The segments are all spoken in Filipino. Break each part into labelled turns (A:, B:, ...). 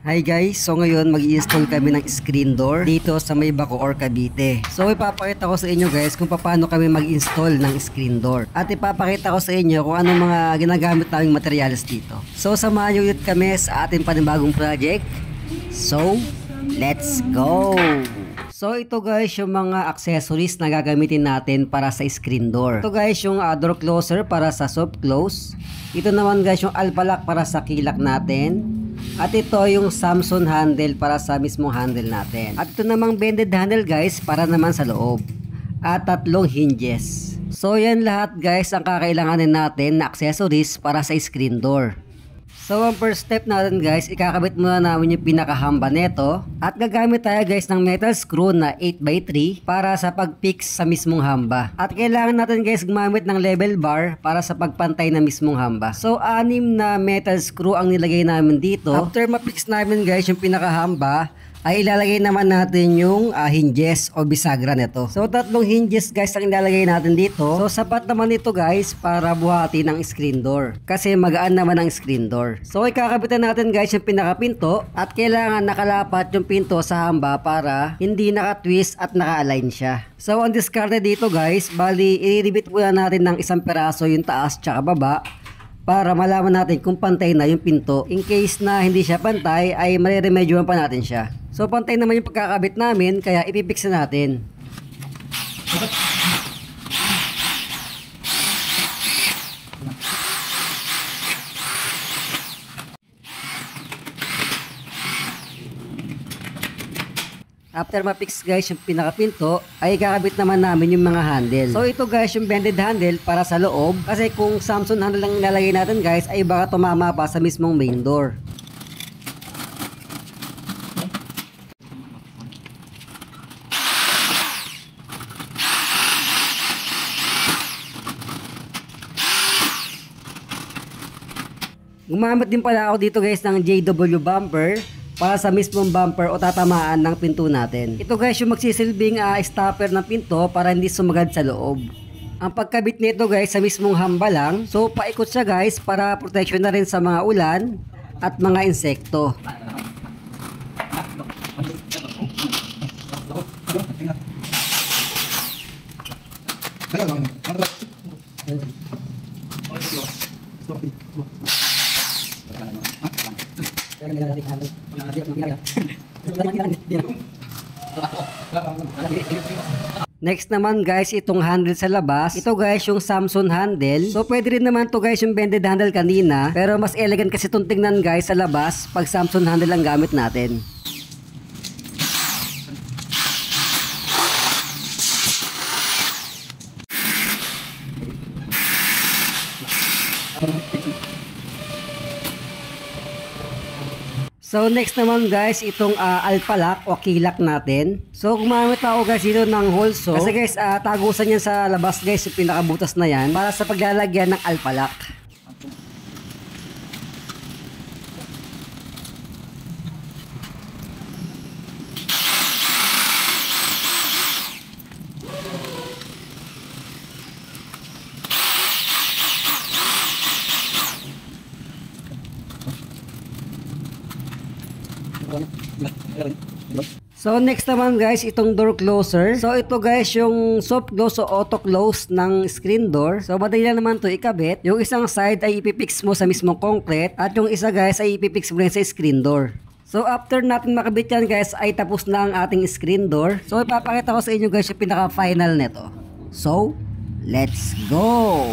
A: Hi guys, so ngayon mag-i-install kami ng screen door dito sa may Bacoor, Cavite. So ipapakita ko sa inyo guys kung paano kami mag-install ng screen door. At ipapakita ko sa inyo kung anong mga ginagamit naming materials dito. So samahan nyo ulit kami sa ating panibagong project. So, let's go! So ito guys yung mga accessories na gagamitin natin para sa screen door. Ito guys yung door closer para sa soft close. Ito naman guys yung alpha lock para sa kilak natin. At ito yung Samsung handle para sa mismong handle natin. At ito namang bended handle guys para naman sa loob. At 3 hinges. So yan lahat guys ang kakailanganin natin na accessories para sa screen door. So ang first step natin guys, ikakabit muna namin yung pinakahamba neto. At gagamit tayo guys ng metal screw na 8x3 para sa pag-fix sa mismong hamba. At kailangan natin guys gumamit ng level bar para sa pagpantay na mismong hamba. So 6 na metal screw ang nilagay namin dito. After ma-fix namin guys yung pinakahamba, ay ilalagay naman natin yung hinges o bisagra nito. So 3 hinges guys ang ilalagay natin dito. So sapat naman ito guys para buhatin ang screen door. Kasi magaan naman ang screen door. So ikakabitan natin guys yung pinakapinto. At kailangan nakalapat yung pinto sa hamba para hindi naka-twist at naka-align siya. So ang diskarte dito guys, bali i-rebit muna natin ng isang peraso yung taas tsaka baba. Para malaman natin kung pantay na yung pinto. In case na hindi siya pantay ay mariremedyohan pa natin siya. So pantay naman yung pagkakabit namin kaya ipipix na natin. After ma-fix guys yung pinakapinto, ay kakabit naman namin yung mga handle. So ito guys yung bended handle para sa loob. Kasi kung Samsung handle lang ilalagay natin guys, ay baka tumama pa sa mismong main door. Gumamit din pala ako dito guys ng JW bumper para sa mismong bumper o tatamaan ng pinto natin. Ito guys yung magsisilbing stopper ng pinto para hindi sumagad sa loob. Ang pagkabit nito guys sa mismong hamba lang. So paikot siya guys para protection na rin sa mga ulan at mga insekto. Next naman guys, itong handle sa labas. Ito guys yung Samsung handle. So pwede rin naman to guys yung bended handle kanina. Pero mas elegant kasi itong tingnan guys sa labas pag Samsung handle ang gamit natin. So next naman guys, itong alpha lock o kilak natin. So gumamit ako guys dito ng hole saw. Kasi guys, tagusan yan sa labas guys, yung pinakabutas na yan. Para sa paglalagyan ng alpha lock. So next naman guys, itong door closer. So ito guys yung soft close o auto close ng screen door. So madali lang naman to ikabit. Yung isang side ay ipipix mo sa mismong concrete at yung isa guys ay ipipix mo rin sa screen door. So after natin makabit yan guys ay tapos na ang ating screen door. So ipapakita ko sa inyo guys yung pinaka final neto. So let's go!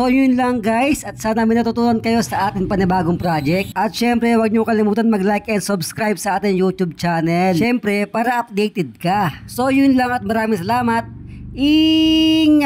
A: So yun lang guys, at sana may natutunan kayo sa ating panibagong project. At syempre huwag nyo kalimutan mag-like and subscribe sa ating YouTube channel. Syempre para updated ka. So yun lang at maraming salamat. Ingat!